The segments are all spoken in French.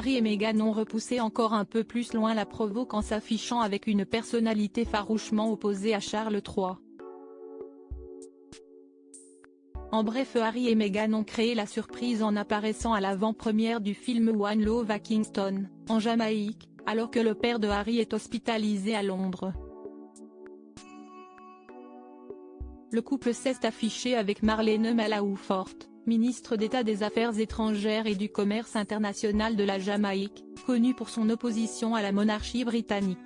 Harry et Meghan ont repoussé encore un peu plus loin la provoque en s'affichant avec une personnalité farouchement opposée à Charles III. En bref, Harry et Meghan ont créé la surprise en apparaissant à l'avant-première du film One Love à Kingston, en Jamaïque, alors que le père de Harry est hospitalisé à Londres. Le couple s'est affiché avec Marlene Malahoufort, ministre d'État des Affaires étrangères et du Commerce international de la Jamaïque, connue pour son opposition à la monarchie britannique.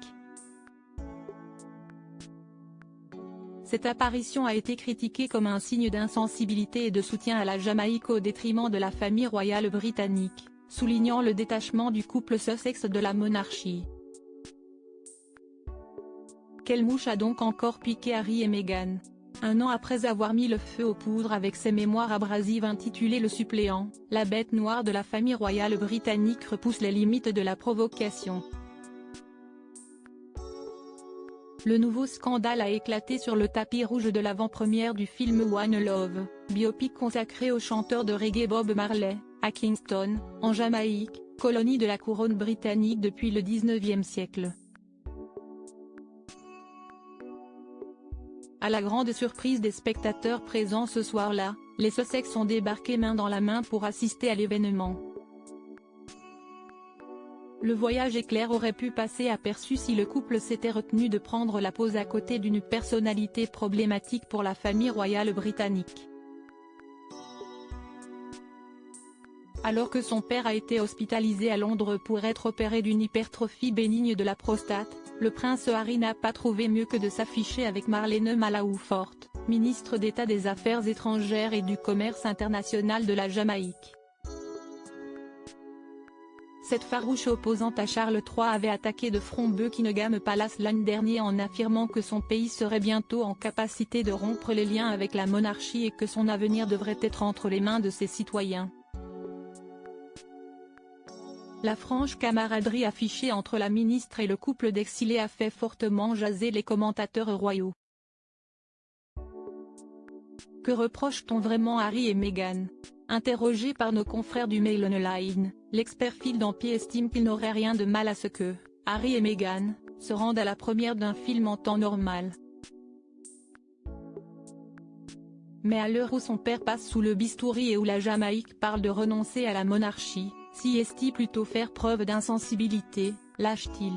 Cette apparition a été critiquée comme un signe d'insensibilité et de soutien à la Jamaïque au détriment de la famille royale britannique, soulignant le détachement du couple Sussex de la monarchie. Quelle mouche a donc encore piqué Harry et Meghan? Un an après avoir mis le feu aux poudres avec ses mémoires abrasives intitulées Le suppléant, la bête noire de la famille royale britannique repousse les limites de la provocation. Le nouveau scandale a éclaté sur le tapis rouge de l'avant-première du film One Love, biopic consacré au chanteur de reggae Bob Marley, à Kingston, en Jamaïque, colonie de la couronne britannique depuis le XIXe siècle. À la grande surprise des spectateurs présents ce soir-là, les Sussex ont débarqué main dans la main pour assister à l'événement. Le voyage éclair aurait pu passer aperçu si le couple s'était retenu de prendre la pose à côté d'une personnalité problématique pour la famille royale britannique. Alors que son père a été hospitalisé à Londres pour être opéré d'une hypertrophie bénigne de la prostate, le prince Harry n'a pas trouvé mieux que de s'afficher avec Marlene Malahoufort, ministre d'État des Affaires étrangères et du Commerce international de la Jamaïque. Cette farouche opposante à Charles III avait attaqué de front Buckingham Palace l'an dernier en affirmant que son pays serait bientôt en capacité de rompre les liens avec la monarchie et que son avenir devrait être entre les mains de ses citoyens. La franche camaraderie affichée entre la ministre et le couple d'exilés a fait fortement jaser les commentateurs royaux. Que reproche-t-on vraiment à Harry et Meghan? Interrogé par nos confrères du Mail Online, l'expert Phil Dampier estime qu'il n'aurait rien de mal à ce que Harry et Meghan se rendent à la première d'un film en temps normal. Mais à l'heure où son père passe sous le bistouri et où la Jamaïque parle de renoncer à la monarchie, si est-il plutôt faire preuve d'insensibilité, lâche-t-il?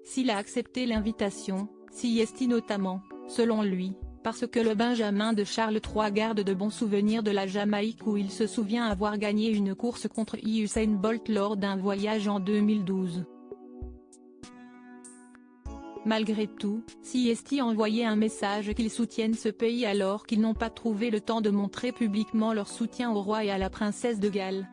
S'il a accepté l'invitation, si est-il notamment, selon lui, parce que le Benjamin de Charles III garde de bons souvenirs de la Jamaïque où il se souvient avoir gagné une course contre Usain Bolt lors d'un voyage en 2012. Malgré tout, si est-il envoyé un message qu'ils soutiennent ce pays alors qu'ils n'ont pas trouvé le temps de montrer publiquement leur soutien au roi et à la princesse de Galles.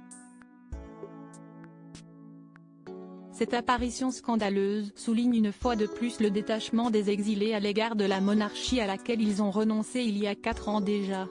Cette apparition scandaleuse souligne une fois de plus le détachement des exilés à l'égard de la monarchie à laquelle ils ont renoncé il y a 4 ans déjà.